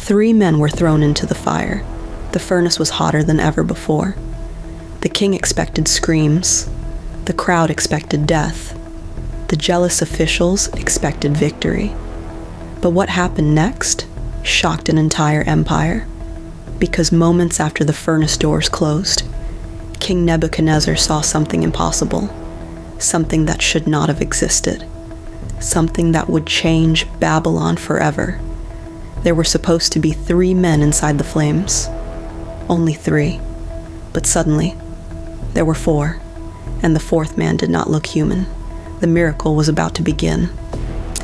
3 men were thrown into the fire. The furnace was hotter than ever before. The king expected screams. The crowd expected death. The jealous officials expected victory. But what happened next shocked an entire empire. Because moments after the furnace doors closed, King Nebuchadnezzar saw something impossible. Something that should not have existed. Something that would change Babylon forever. There were supposed to be 3 men inside the flames. Only 3. But suddenly, there were 4, and the 4th man did not look human. The miracle was about to begin.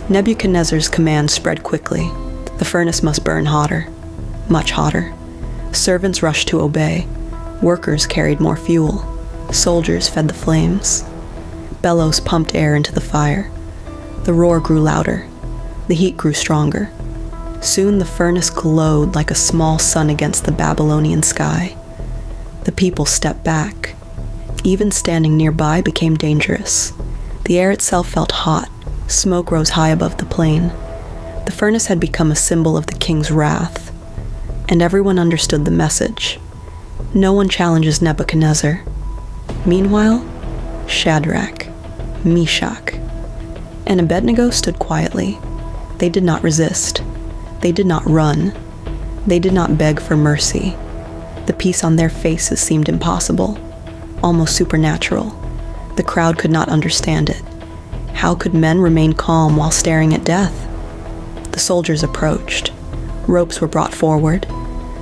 Nebuchadnezzar's command spread quickly. The furnace must burn hotter, much hotter. Servants rushed to obey. Workers carried more fuel. Soldiers fed the flames. Bellows pumped air into the fire. The roar grew louder. The heat grew stronger. Soon the furnace glowed like a small sun against the Babylonian sky. The people stepped back. Even standing nearby became dangerous. The air itself felt hot. Smoke rose high above the plain. The furnace had become a symbol of the king's wrath. And everyone understood the message. No one challenges Nebuchadnezzar. Meanwhile, Shadrach, Meshach, and Abednego stood quietly. They did not resist. They did not run. They did not beg for mercy. The peace on their faces seemed impossible, almost supernatural. The crowd could not understand it. How could men remain calm while staring at death? The soldiers approached. Ropes were brought forward.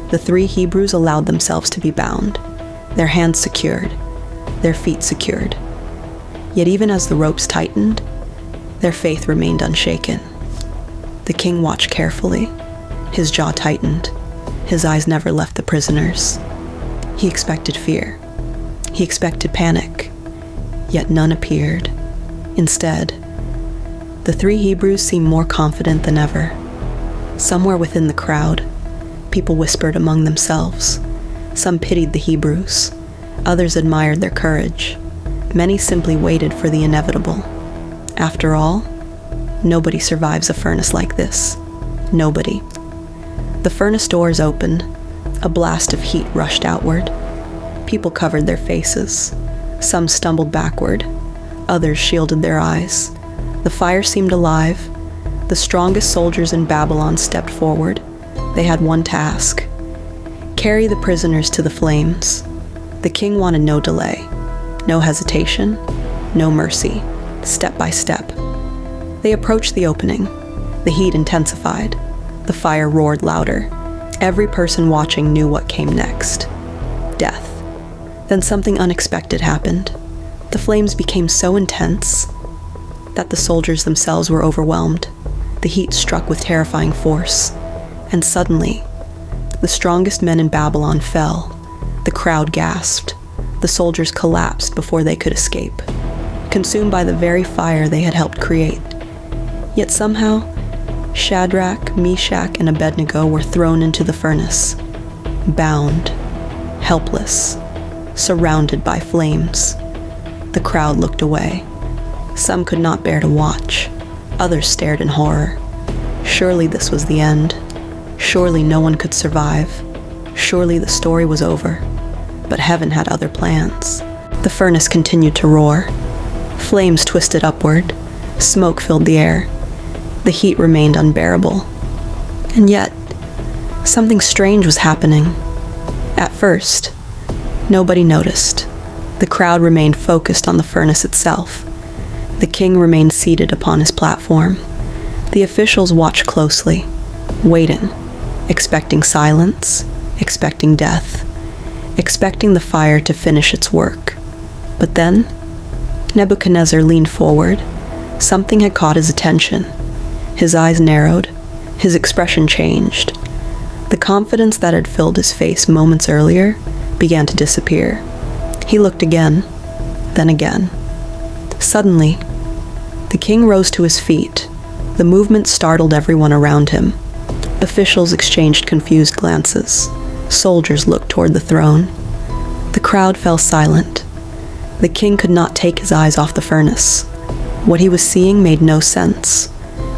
The 3 Hebrews allowed themselves to be bound, their hands secured, their feet secured. Yet even as the ropes tightened, their faith remained unshaken. The king watched carefully. His jaw tightened. His eyes never left the prisoners. He expected fear. He expected panic. Yet none appeared. Instead, the 3 Hebrews seemed more confident than ever. Somewhere within the crowd, people whispered among themselves. Some pitied the Hebrews. Others admired their courage. Many simply waited for the inevitable. After all, nobody survives a furnace like this. Nobody. The furnace doors opened. A blast of heat rushed outward. People covered their faces. Some stumbled backward. Others shielded their eyes. The fire seemed alive. The strongest soldiers in Babylon stepped forward. They had one task: carry the prisoners to the flames. The king wanted no delay, no hesitation, no mercy, step by step. They approached the opening. The heat intensified. The fire roared louder. Every person watching knew what came next: death. Then something unexpected happened. The flames became so intense that the soldiers themselves were overwhelmed. The heat struck with terrifying force. And suddenly, the strongest men in Babylon fell. The crowd gasped. The soldiers collapsed before they could escape, consumed by the very fire they had helped create. Yet somehow, Shadrach, Meshach, and Abednego were thrown into the furnace, bound, helpless, surrounded by flames. The crowd looked away. Some could not bear to watch. Others stared in horror. Surely this was the end. Surely no one could survive. Surely the story was over. But heaven had other plans. The furnace continued to roar. Flames twisted upward. Smoke filled the air. The heat remained unbearable. And yet, something strange was happening. At first, nobody noticed. The crowd remained focused on the furnace itself. The king remained seated upon his platform. The officials watched closely, waiting, expecting silence, expecting death, expecting the fire to finish its work. But then, Nebuchadnezzar leaned forward. Something had caught his attention. His eyes narrowed. His expression changed. The confidence that had filled his face moments earlier began to disappear. He looked again, then again. Suddenly, the king rose to his feet. The movement startled everyone around him. Officials exchanged confused glances. Soldiers looked toward the throne. The crowd fell silent. The king could not take his eyes off the furnace. What he was seeing made no sense.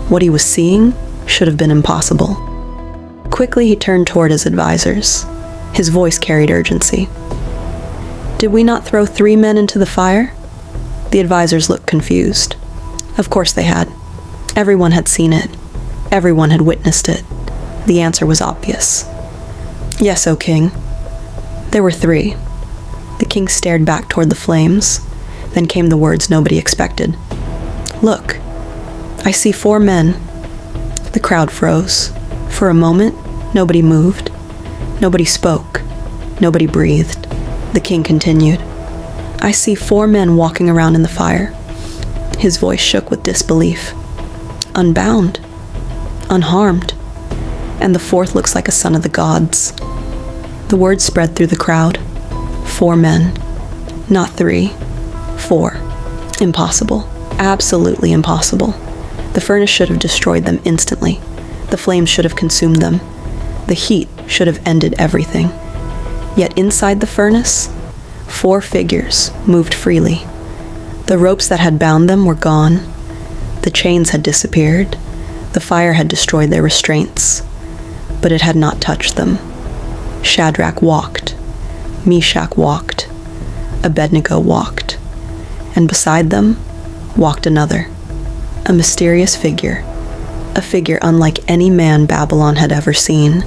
What he was seeing should have been impossible. Quickly he turned toward his advisors. His voice carried urgency. "Did we not throw 3 men into the fire?" The advisors looked confused. Of course they had. Everyone had seen it. Everyone had witnessed it. The answer was obvious. "Yes, O king. There were 3. The king stared back toward the flames. Then came the words nobody expected. "Look, I see 4 men." The crowd froze. For a moment, nobody moved. Nobody spoke. Nobody breathed. The king continued. "I see 4 men walking around in the fire." His voice shook with disbelief. "Unbound. Unharmed. And the 4th looks like a son of the gods." The word spread through the crowd. 4 men. Not 3. 4. Impossible. Absolutely impossible. The furnace should have destroyed them instantly. The flames should have consumed them. The heat should have ended everything. Yet inside the furnace, 4 figures moved freely. The ropes that had bound them were gone. The chains had disappeared. The fire had destroyed their restraints. But it had not touched them. Shadrach walked. Meshach walked. Abednego walked. And beside them walked another. A mysterious figure. A figure unlike any man Babylon had ever seen.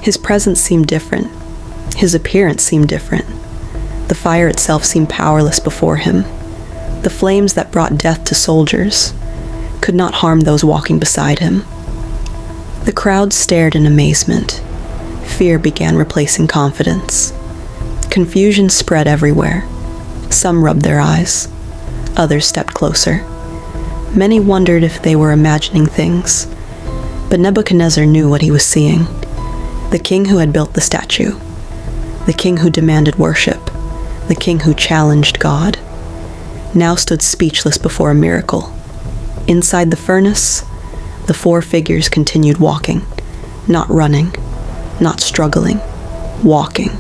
His presence seemed different. His appearance seemed different. The fire itself seemed powerless before him. The flames that brought death to soldiers could not harm those walking beside him. The crowd stared in amazement. Fear began replacing confidence. Confusion spread everywhere. Some rubbed their eyes. Others stepped closer. Many wondered if they were imagining things. But Nebuchadnezzar knew what he was seeing. The king who had built the statue. The king who demanded worship. The king who challenged God. Now stood speechless before a miracle. Inside the furnace, the 4 figures continued walking, not running, not struggling, walking,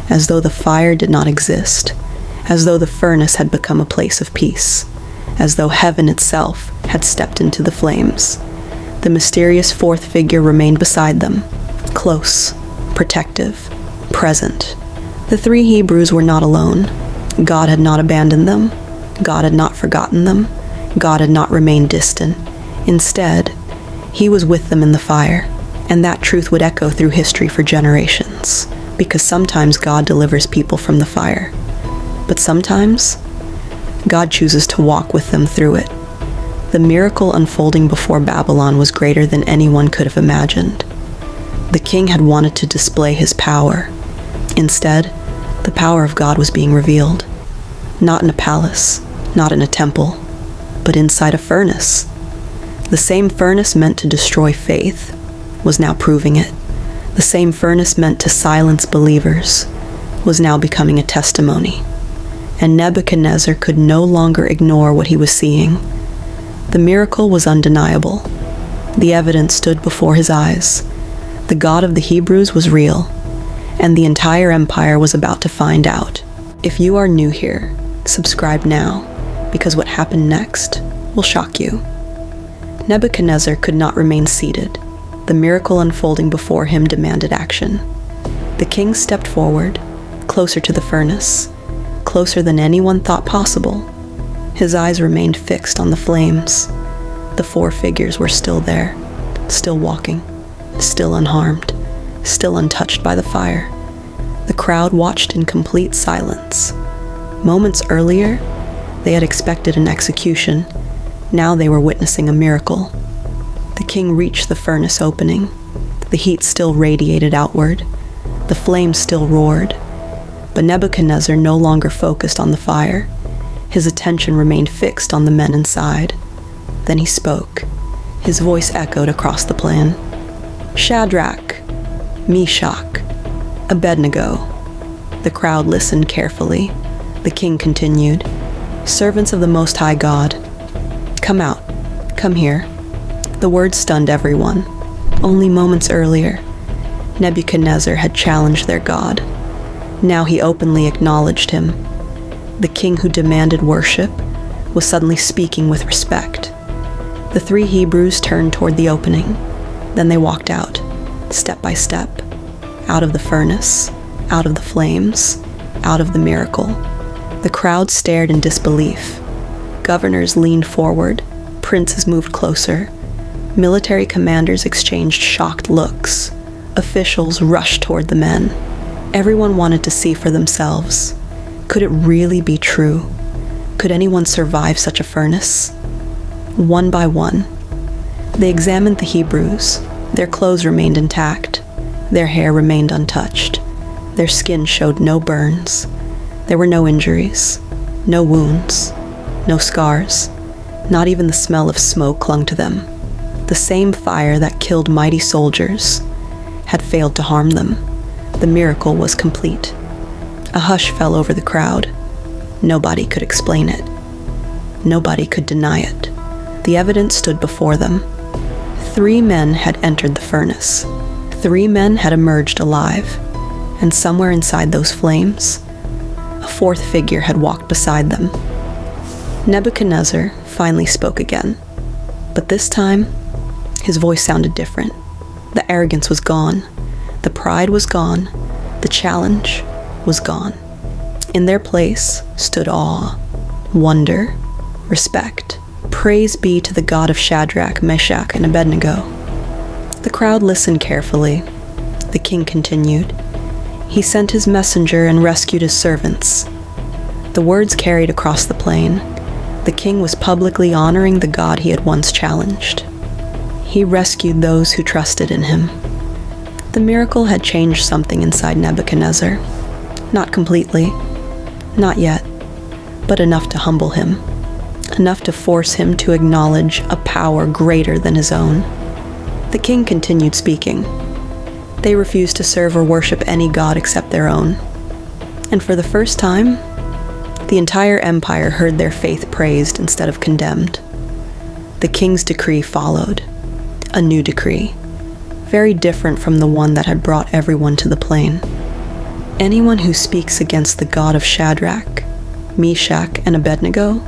as though the fire did not exist, as though the furnace had become a place of peace, as though heaven itself had stepped into the flames. The mysterious 4th figure remained beside them, close, protective, present. The 3 Hebrews were not alone. God had not abandoned them. God had not forgotten them. God had not remained distant. Instead, he was with them in the fire, and that truth would echo through history for generations, because sometimes God delivers people from the fire, but sometimes God chooses to walk with them through it. The miracle unfolding before Babylon was greater than anyone could have imagined. The king had wanted to display his power. Instead, the power of God was being revealed, not in a palace, not in a temple, but inside a furnace. The same furnace meant to destroy faith was now proving it. The same furnace meant to silence believers was now becoming a testimony. And Nebuchadnezzar could no longer ignore what he was seeing. The miracle was undeniable. The evidence stood before his eyes. The God of the Hebrews was real, and the entire empire was about to find out. If you are new here, subscribe now, because what happened next will shock you. Nebuchadnezzar could not remain seated. The miracle unfolding before him demanded action. The king stepped forward, closer to the furnace, closer than anyone thought possible. His eyes remained fixed on the flames. The 4 figures were still there, still walking, still unharmed, still untouched by the fire. The crowd watched in complete silence. Moments earlier, they had expected an execution. Now they were witnessing a miracle. The king reached the furnace opening. The heat still radiated outward. The flames still roared. But Nebuchadnezzar no longer focused on the fire. His attention remained fixed on the men inside. Then he spoke. His voice echoed across the plain. "Shadrach, Meshach, Abednego." The crowd listened carefully. The king continued, "Servants of the Most High God, come out, come here." The word stunned everyone. Only moments earlier, Nebuchadnezzar had challenged their God. Now he openly acknowledged him. The king who demanded worship was suddenly speaking with respect. The 3 Hebrews turned toward the opening. Then they walked out. step by step, out of the furnace, out of the flames, out of the miracle. The crowd stared in disbelief. Governors leaned forward, princes moved closer, military commanders exchanged shocked looks, officials rushed toward the men. Everyone wanted to see for themselves. Could it really be true? Could anyone survive such a furnace? One by one, they examined the Hebrews. Their clothes remained intact. Their hair remained untouched. Their skin showed no burns. There were no injuries, no wounds, no scars. Not even the smell of smoke clung to them. The same fire that killed mighty soldiers had failed to harm them. The miracle was complete. A hush fell over the crowd. Nobody could explain it. Nobody could deny it. The evidence stood before them. 3 men had entered the furnace. 3 men had emerged alive. And somewhere inside those flames, a 4th figure had walked beside them. Nebuchadnezzar finally spoke again. But this time, his voice sounded different. The arrogance was gone. The pride was gone. The challenge was gone. In their place stood awe, wonder, respect. Praise be to the God of Shadrach, Meshach, and Abednego. The crowd listened carefully. The king continued. He sent his messenger and rescued his servants. The words carried across the plain. The king was publicly honoring the God he had once challenged. He rescued those who trusted in him. The miracle had changed something inside Nebuchadnezzar. Not completely, not yet, but enough to humble him. Enough to force him to acknowledge a power greater than his own. The king continued speaking. They refused to serve or worship any god except their own. And for the first time, the entire empire heard their faith praised instead of condemned. The king's decree followed. A new decree, very different from the one that had brought everyone to the plain. Anyone who speaks against the God of Shadrach, Meshach, and Abednego,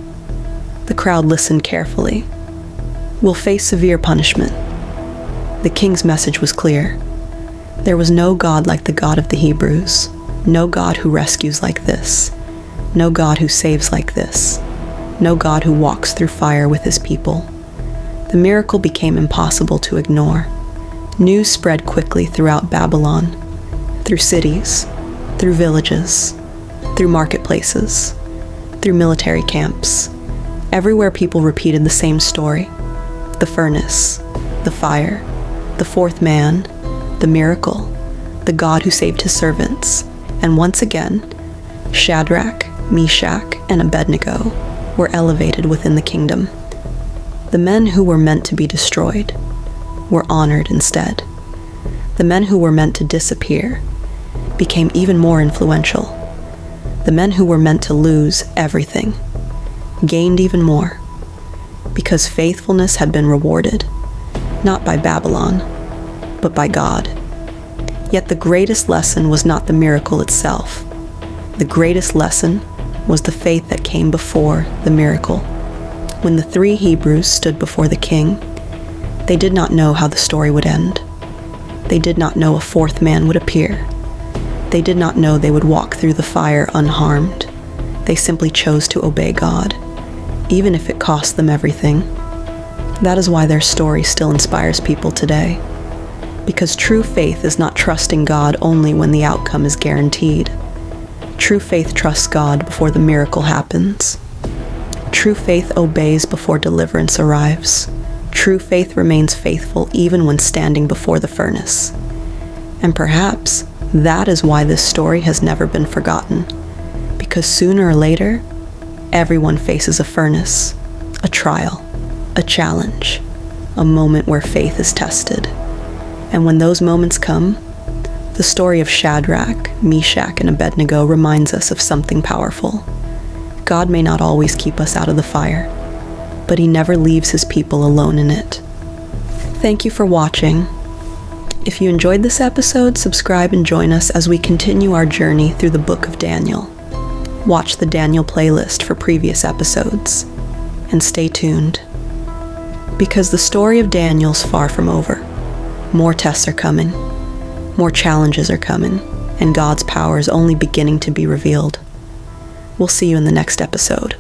the crowd listened carefully, will face severe punishment. The king's message was clear. There was no God like the God of the Hebrews, no God who rescues like this, no God who saves like this, no God who walks through fire with his people. The miracle became impossible to ignore. News spread quickly throughout Babylon, through cities, through villages, through marketplaces, through military camps. Everywhere people repeated the same story. The furnace, the fire, the 4th man, the miracle, the God who saved his servants. And once again, Shadrach, Meshach, and Abednego were elevated within the kingdom. The men who were meant to be destroyed were honored instead. The men who were meant to disappear became even more influential. The men who were meant to lose everything gained even more, because faithfulness had been rewarded, not by Babylon, but by God. Yet the greatest lesson was not the miracle itself. The greatest lesson was the faith that came before the miracle. When the 3 Hebrews stood before the king, they did not know how the story would end. They did not know a 4th man would appear. They did not know they would walk through the fire unharmed. They simply chose to obey God, even if it cost them everything. That is why their story still inspires people today. Because true faith is not trusting God only when the outcome is guaranteed. True faith trusts God before the miracle happens. True faith obeys before deliverance arrives. True faith remains faithful even when standing before the furnace. And perhaps that is why this story has never been forgotten. Because sooner or later, everyone faces a furnace, a trial, a challenge, a moment where faith is tested. And when those moments come, the story of Shadrach, Meshach, and Abednego reminds us of something powerful. God may not always keep us out of the fire, but he never leaves his people alone in it. Thank you for watching. If you enjoyed this episode, subscribe and join us as we continue our journey through the book of Daniel. Watch the Daniel playlist for previous episodes, and stay tuned. Because the story of Daniel's far from over. More tests are coming. More challenges are coming, and God's power is only beginning to be revealed. We'll see you in the next episode.